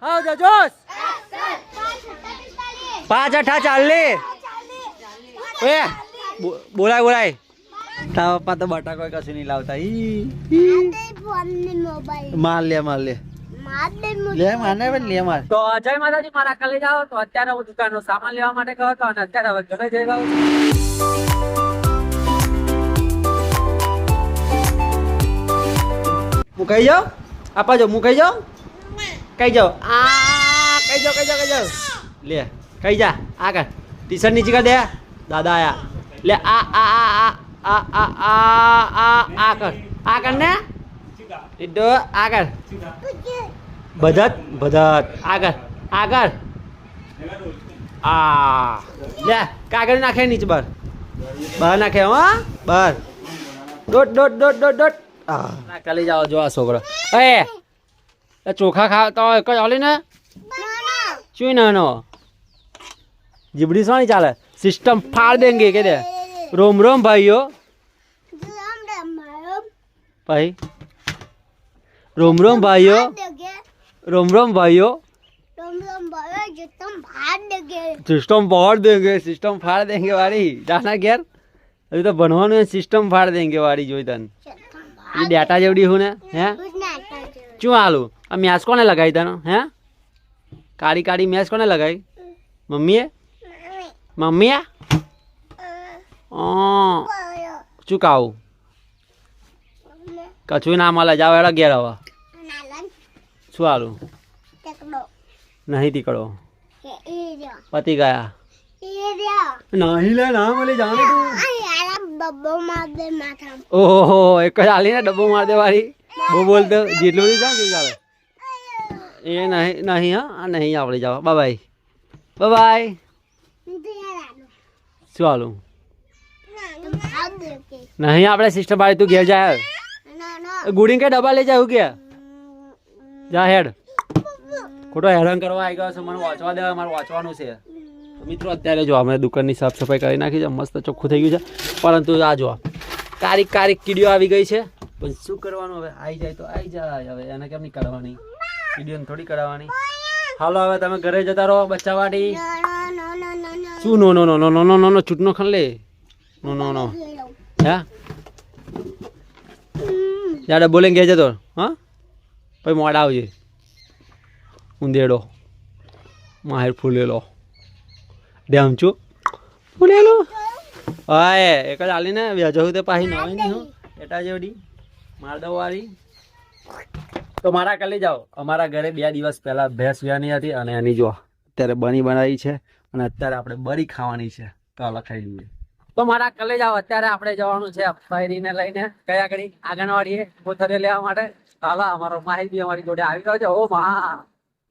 હા જો જોશ 5 8 40 એ બોલાય તારા પપ્પા તો બટાકો કશું નહીં લાવતા માર લે લે માને પણ લે માર તો જય માતાજી મારા કાલે જાઓ તો અત્યારે હું દુકાનનો સામાન લેવા માટે ગયો હતો અને અત્યારે હવે ઘરે જઈ ગયો હું કહી જાઉં આપા જો હું કહી જાઉં કઈ જાઓ કઈ જાઓ લે કઈ જા આગળ ટી શર્ટ નીચે કર દે દાદા આયા લે આ કર ને ઈડો આગળ ભદત આગળ લે કાગળ નાખે નીચે બહાર નાખે હા બહાર ડોટ કાલે જાઓ જો આ છોકરો એ ચોખા ખાતા હોય કઈ ચાલે ને શું નાનો જીબડી સોની ચાલે સિસ્ટમ ફાड़ देंगे કે દે રોમ ભાઈઓ ભાઈ रोम भाइयों सिस्टम फाड़ देंगे वाली जाना घेर अभी तो बनवानु है सिस्टम फाड़ देंगे वाली जोई तन ये डेटा जेवड़ी हूँ ने हैं क्यों आलू अब मैच कोने लगाई था हैं काड़ी मैच कोने लगाई मम्मी है चुकाऊ कछु ना मला जाओ एड़ा घेर हवा શું આલું નહીં દીકડો પતિ ગયા નહીં લે ના મળી જાણે તું ઓહો એક જ આલી ને ડબ્બો માર દે વાળી બહુ બોલતો જેટલું બધું જાણ ચાલે એ નહીં હા નહીં આપણે જાઓ બાય શું આલું નહીં આપણે સિસ્ટર બાળી તું ઘેર જાય ગુડી કે ડબ્બા લઈ જાવ કે જા હેડ ખોટો હેરાન કરવા આવી ગયો છે મને વાંચવા દેવા મારે વાંચવાનું છે મિત્રો અત્યારે જો અમે દુકાનની સાફ સફાઈ કરી નાખી છે મસ્ત ચોખ્ખું થઈ ગયું છે પરંતુ આ જો કારીક કીડીઓ આવી ગઈ છે પણ શું કરવાનું હવે આવી જાય તો આવી જાય હવે એને કેમ નહીં કાઢવાની કીડીઓને થોડી કાઢવાની હાલો હવે તમે ઘરે જતા રહો બચ્ચા વાળી શું નો છૂટનો ખન લે નો હે યાર બોલેંગે જતો હા પછી મોડા આવજે ઉંદેડો માહેર ફૂલેલો ડેમચું ફૂલેલો હા એક જ આલીને વ્યાજવું તે પાછી નવાઈ નહીં હું એટા જેવડી મારદવ વાળી તો મારા કાલે જાઓ અમારા ઘરે 2 દિવસ પહેલા ભેંસ વ્યાની હતી અને એની જો અત્યારે બની બનાવી છે અને અત્યારે આપણે બરી ખાવાની છે તો લખાઈ લઈએ તો મારા કલે જાઓ અત્યારે આપણે જવાનું છે ફાયરીને લઈને કયા ઘડી આંગણવાડીએ કોથરે લેવા માટે હાલા અમારો માહિતી અમારી જોડે આવી ગયો છે ઓ માં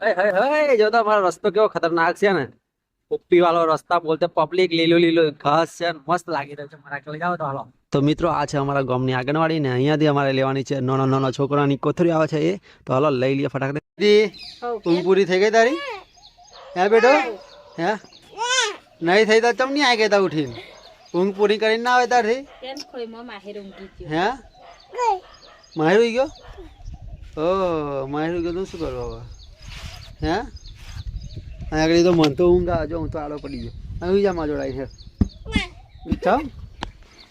હે જો તો અમારો રસ્તો કેવો ખતરનાક છે ને ઉપી વાળો રસ્તા બોલતે પબ્લિક લીલો ઘાસ છે મસ્ત લાગી રહ્યો છે મારા કલે જાઓ તો હાલો તો મિત્રો આ છે અમારા ગામની આંગણવાડી ને અહીંયાથી અમારે લેવાની છે નાનો છોકરાની કોથરી આવે છે એ તો હાલો લઈ લઈએ ફટાક ઊંઘ પૂરી થઈ ગઈ તારી હે બેટો હે નહીં થઈ તો ચમ નહીં આવી ગયા ઉઠીને ઊંઘ પૂરી કરીને ના આવે તારથી હે માહિર ઉઈ ગયો માહિર ઉઈ ગયો તું શું કરો હવે હે આગળ તો મન તો ઊંઘ આવે જો હું તો આડો પડી ગયો અહીં જા માં જોડાઈ છે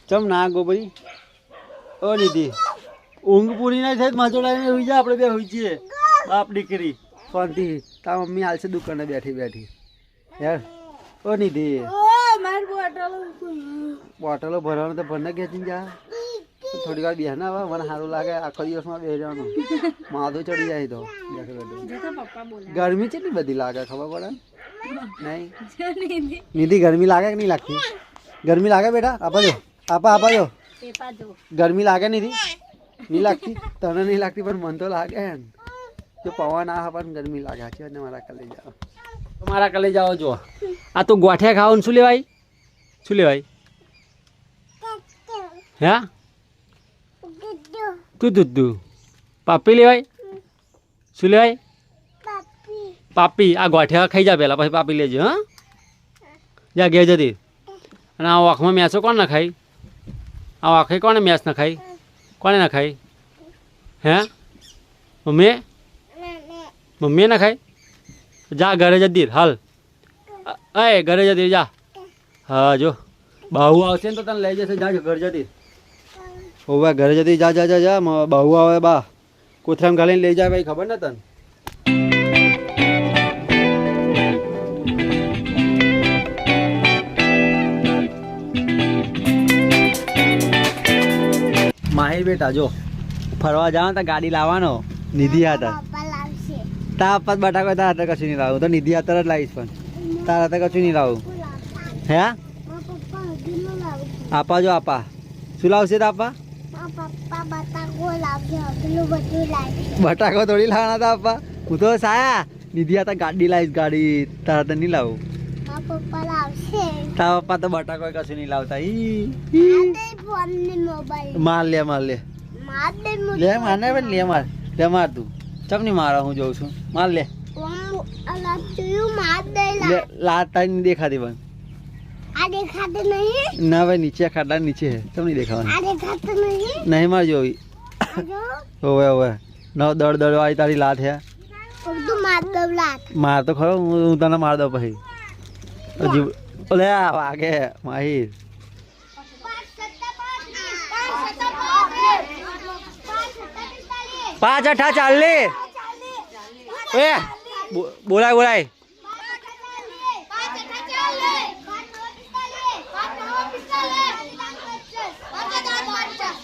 ચમ ના ગોબરી ઓ નિધિ ઊંઘ પૂરી નહીં થાય માં જોડાઈને હોઈ જા આપણે બે હોઈ છીએ બાપ દીકરી શાંતિ તારા મમ્મી હાલ છે દુકાને બેઠી યાર ઓ નિધિ બોટલો ભરવાનું તો ભરને ખેંચીને જા થોડી વાર બેહના આવે મને સારું લાગે આખો દિવસમાં બેસી જવાનું માથું ચડી જાય તો ગરમી કેટલી બધી લાગે ખબર પડે નહીં નિધિ ગરમી લાગે કે નહીં લાગતી ગરમી લાગે બેટા આપા જો ગરમી લાગે નિધિ નહીં લાગતી તને નહીં લાગતી પણ મન તો લાગે જો પવન આ પણ ગરમી લાગે છે ને મારા કલે જાઓ જો આ તો ગોઠિયા ખાવાનું શું લેવાય હે તું પાપી લેવાય શું લેવાય પાપી આ ગોઠિયા ખાઈ જા પેલા પછી પાપી લેજો હા જા ઘેર જતી અને આ આંખમાં મેસો કોણ ના ખાઈ આ આંખે કોને મેસ ના ખાઈ કોને ના ખાઈ હે મમ્મીએ ના ખાઈ જા ઘરે જતી રહે, હાલ એ ઘરે જતી રહે, જા. હા જો બહુ આવશે ને તો તને લઈ જશે, જા ઘર જતી હોવે, ઘરે જતી જા જા જા જા. બહુ આવે બા કોથરામ ઘાલીને લઈ જાય ભાઈ, ખબર ને તને. માહિર બેટા જો ફરવા જાવ તો ગાડી લાવવાનો, નિધિ હાથર. તારા પપ્પા બટાકો તારા હાથે કશું નહીં લાવું, તો નિધિ હાથર જ લાવીશ, પણ તારા હાથે કશું નહીં લાવું. હે આપા જો આપા શું લાવશે તો આપા? બટાકો થોડી લાવવાના હતા આપા. હું તો સાયા નિધિ હાથે ગાડી લાવીશ, ગાડી તારા હાથે નહીં લાવું. તારા પપ્પા તો બટાકો કશું નહીં લાવતા. માર લે માર લે લે માર ને લે માર લે માર તું ચમ નહીં મારા, હું જોઉં છું. માર લે લાત તારી નહીં દેખાતી પણ ના ભાઈ, નીચે ખાટલા નીચે ચમ નહીં દેખાવાની નહીં માર જોવી. હોવે હોવે ન દળ દળ વાળી તારી લાત હે. માર તો ખરો, હું તને માર દઉં પછી. હજી ઓલે વાગે માહિર. પાંચ અઠા ચાલી એ બોલાય બોલાય.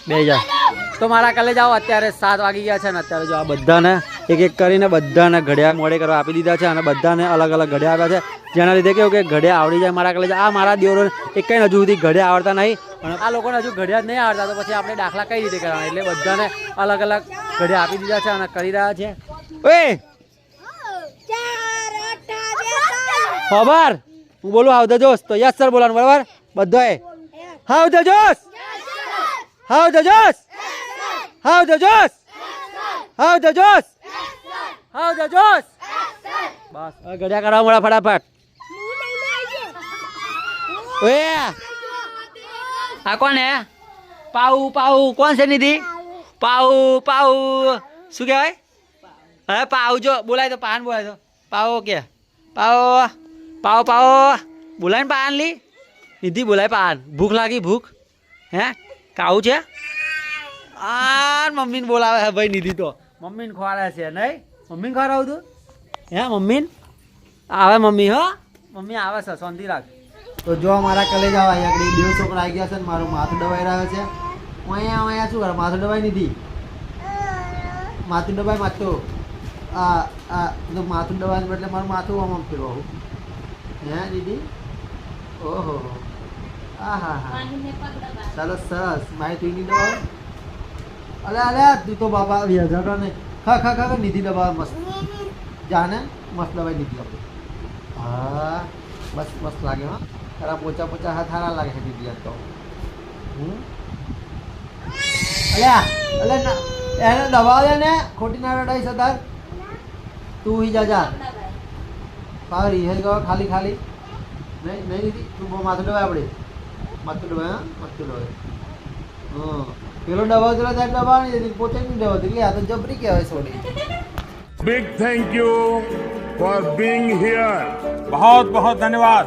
બે જા તો મારા કાલે જાઓ. અત્યારે 7 વાગી ગયા છે ને અત્યારે જો આ બધાને એક એક કરીને બધાને ઘડિયા મોડે કરવા આપી દીધા છે, અને બધાને અલગ અલગ ઘડિયા આપ્યા છે, જેના લીધે કેવું કે ઘડિયા આવડી જાય મારા કાલે. આ મારા દેવરોને એક કંઈ હજુ સુધી ઘડિયા આવડતા નહીં, અને આ લોકોને હજુ ઘડિયા જ નહીં આવડતા, તો પછી આપણે દાખલા કઈ રીતે કરવાના? એટલે બધાને અલગ અલગ ઘડિયા આપી દીધા છે અને કરી રહ્યા છે. ઓય ખબર હું બોલું હાવ ધ જોશ તો યસ સર બોલાનું બરાબર બધાએ. How the josh, how the josh, how the josh, how the josh, how the josh. બસ હવે ઘડિયા કરવા મળે ફટાફટ. ઓય આ કોણ હે? પાઉ પાઉ કોણ છે? નિધિ પાઉ પાઉ શું કહેવાય? હવે પાઉ જો બોલાય તો પાન બોલાય તો પાઉ કે પાઉ પાઉ પાઉ બોલાય ને પાન લી. નિધિ બોલાય પાન. ભૂખ લાગી ભૂખ હે? કાવું છે? આ મમ્મીને બોલાવે હે ભાઈ નિધિ તો. મમ્મીને ખવડાવે છે નહીં? મમ્મીને ખવડાવું તું હે? મમ્મીને આવે મમ્મી હો, મમ્મી આવે છે, શાંતિ રાખ. તો જો મારા કલેજ આવે અહીંયા આગળ 2 છોકરા આવી ગયા છે ને મારું માથું દબાઈ રહ્યો છે. હું અહીંયા શું કરે? માથું દબાઈ નથી, માથું દબાઈ માથું તો માથું દબાઈ એટલે મારું માથું આમ ફેરવું હે દીદી? ઓહો હા હા હા ચાલો સરસ. મારી તું નહીં દબાવ. અલે અલે તું તો બાપા વ્યાજતો ને ખા ખા ખા નિધિ દબાવ મસ્ત જાને મસ્ત દબાઈ દીધી આપણે. હા બસ મસ્ત લાગે. હા તારા પોચા પોચા હાથ સારા લાગે છે દીદી તો. અલ્યા અલે એને દબાવ દે ને, ખોટી ના રડાઈ સદાર. તું હી જા જા પાર રિહેલ ગયો ખાલી ખાલી નહીં નહીં દીદી તું માથું દબાય આપણે માથું દબાય. હા માથું દબાય. હા પેલો દબાવ તો સાહેબ દબાવ નહીં દીધી, પોતે નહીં દબાવ એટલે આ તો જબરી કહેવાય છોડી. Big thank you for being here. बहुत बहुत धन्यवाद.